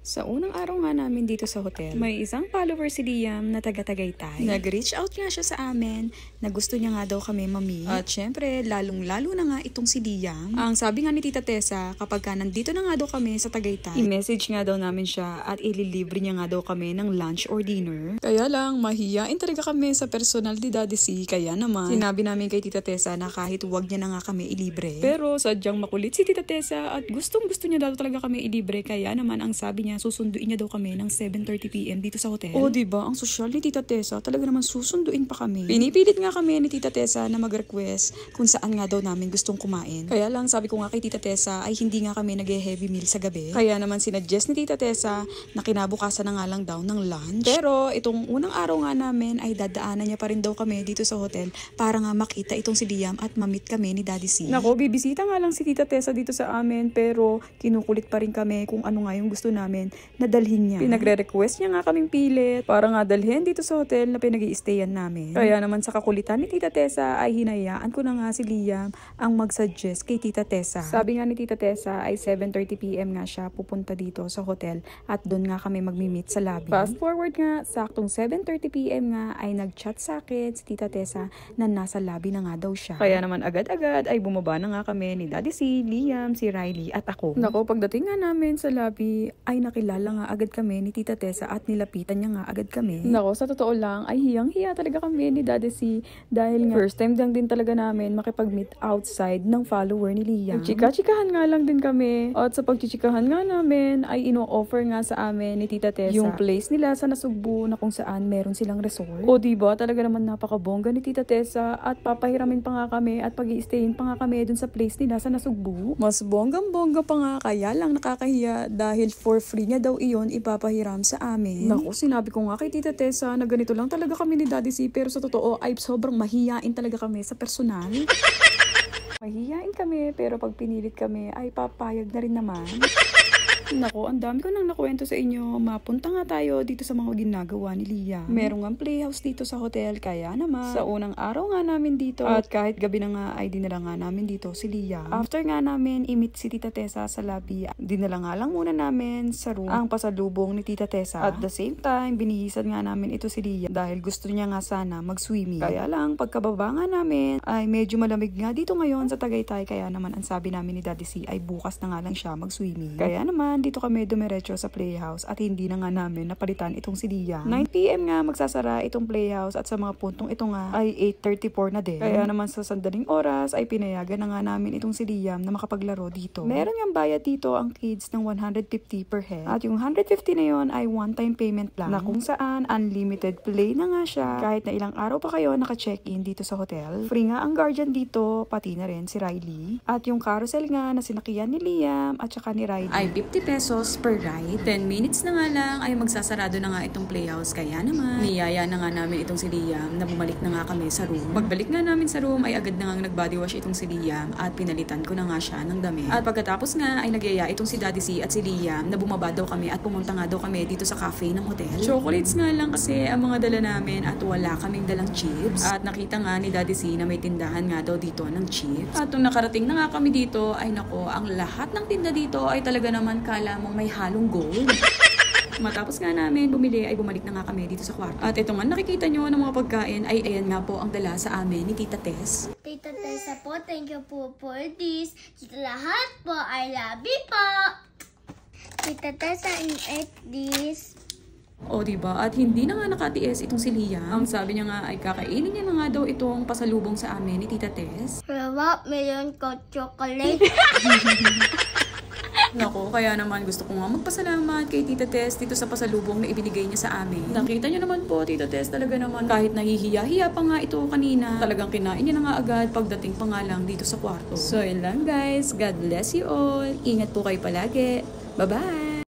Sa unang araw nga namin dito sa hotel, may isang follower si Liam na taga-Tagaytay. Nag-reach out nga siya sa amin na gusto niya nga daw kami mami. At syempre, lalong-lalo na nga itong si Liam. Ang sabi nga ni Tita Tessa, kapag ka nandito na nga daw kami sa Tagaytay, i-message nga daw namin siya at ililibre niya nga daw kami ng lunch or dinner. Kaya lang, mahiyain talaga kami sa personal ni Daddy C. Kaya naman, sinabi namin kay Tita Tessa na kahit wag niya na nga kami ilibre. Pero sadyang makulit si Tita Tessa at gustong-gusto niya daw talaga kami ilibre. Kaya naman, ang sabi niya, susunduin niya daw kami ng 7:30 PM dito sa hotel. Oh, diba? Ang social ni Tita Tessa, talaga naman susunduin pa kami. Pinipilit nga kami ni Tita Tessa na mag-request kung saan nga daw namin gustong kumain. Kaya lang, sabi ko nga kay Tita Tessa ay hindi nga kami nag-heavy meal sa gabi. Kaya naman sinuggest ni Tita Tessa na kinabukasan na nga lang daw ng lunch. Pero itong unang araw nga namin ay dadaanan niya pa rin daw kami dito sa hotel para nga makita itong si Liam at mamit kami ni Daddy C. Nako, bibisita nga lang si Tita Tessa dito sa amin pero kinukulit pa rin kami kung ano nga yung gusto namin na dalhin niya. Pinagre-request niya nga kaming pilit para nga dalhin dito sa hotel na pinag-i-stayan namin. Kaya naman sa kakulitan ni Tita Tessa ay hinayaan ko na nga si Liam ang mag-suggest kay Tita Tessa. Sabi nga ni Tita Tessa ay 7:30 PM nga siya pupunta dito sa hotel at doon nga kami magmi-meet sa lobby. Fast forward nga, saktong 7:30 PM nga ay nag-chat sa akin si Tita Tessa na nasa lobby na nga daw siya. Kaya naman agad-agad ay bumaba na nga kami ni Daddy C, Liam, si Riley at ako. Nako, pagdating nga namin sa lobby ay nakilala nga agad kami ni Tita Tessa at nilapitan niya nga agad kami. Nako, sa totoo lang ay hiyang-hiya talaga kami ni Daddy C dahil nga first time lang din talaga namin makipag-meet outside ng follower ni Liam. Chika-chikahan nga lang din kami at sa pagchichikahan nga namin ay ino-offer nga sa amin ni Tita Tessa yung place nila sa Nasugbu na kung saan meron silang resort. O diba, talaga naman napakabongga ni Tita Tessa at papahiramin pa nga kami at pag-i-stayin pa nga kami dun sa place nila sa Nasugbu. Mas bonggang-bongga pa nga, kaya lang nakakahiya dahil for free niya daw iyon ipapahiram sa amin. Naku, sinabi ko nga kay Tita Tessa na ganito lang talaga kami ni Daddy C pero sa totoo ay sobrang mahiyain talaga kami sa personal. Mahiyain kami pero pag pinilit kami ay papayag na rin naman. Nako, ang dami ko nang nakwento sa inyo. Mapunta nga tayo dito sa mga ginagawa ni Liam. Merong ang playhouse dito sa hotel, kaya naman sa unang araw nga namin dito at kahit gabi na nga ay dinala nga namin dito si Liam. After nga namin i-meet si Tita Tessa sa lobby, dinala nga lang muna namin sa room ang pasalubong ni Tita Tessa. At the same time, binihisan nga namin ito si Liam dahil gusto niya nga sana mag-swimming. Kaya lang, pagkababa nga namin ay medyo malamig nga dito ngayon sa Tagaytay, kaya naman ang sabi namin ni Daddy C ay bukas na nga lang siya mag-swimming. Kaya naman dito kami dumiretso sa playhouse at hindi na nga namin napalitan itong si Liam. 9 PM nga magsasara itong playhouse at sa mga puntong ito nga ay 8:34 na din. Kaya naman sa sandaling oras ay pinayagan na nga namin itong si Liam na makapaglaro dito. Meron yung bayad dito ang kids ng 150 per head at yung 150 na yon ay one-time payment lang na kung saan unlimited play na nga siya kahit na ilang araw pa kayo naka-check-in dito sa hotel. Free nga ang guardian dito, pati na rin si Riley. At yung carousel nga na sinakyan ni Liam at saka ni Riley ay 50 pesos per ride. 10 minutes na nga lang ay magsasarado na nga itong playhouse. Kaya naman, niyaya na nga namin itong si Liam na bumalik na nga kami sa room. Pagbalik nga namin sa room ay agad na nga nag-body wash itong si Liam at pinalitan ko na nga siya ng damit. At pagkatapos nga ay nagyaya itong si Daddy C at si Liam na bumaba daw kami at pumunta nga daw kami dito sa cafe ng hotel. Chocolates nga lang kasi ang mga dala namin at wala kaming dalang chips. At nakita nga ni Daddy C na may tindahan nga daw dito ng chips. At nung nakarating na nga kami dito ay nako, ang lahat ng tinda dito ay talaga naman kala mong may halong gold. Matapos nga namin bumili ay bumalik na nga kami dito sa kwarto. At ito nga nakikita nyo ng mga pagkain ay ayan nga po ang dala sa amin ni Tita Tess. Tita Tessa po, thank you po for this. Kita lahat po, I love you po. Tita Tessa, eat this. O diba? At hindi na nga nakatiis itong si Liam. Ang sabi niya nga ay kakainin niya na nga daw itong pasalubong sa amin ni Tita Tess. Sarap, meron ko chocolate. Nako, kaya naman gusto ko nga magpasalamat kay Tita Tess dito sa pasalubong na ibinigay niya sa amin. Nakita niyo naman po, Tita Tess, talaga naman kahit nahihiya-hiya pa nga ito kanina, talagang kinain niya na nga agad pagdating pa nga lang dito sa kwarto. So, yun lang guys. God bless you all. Ingat po kayo palagi. Bye-bye!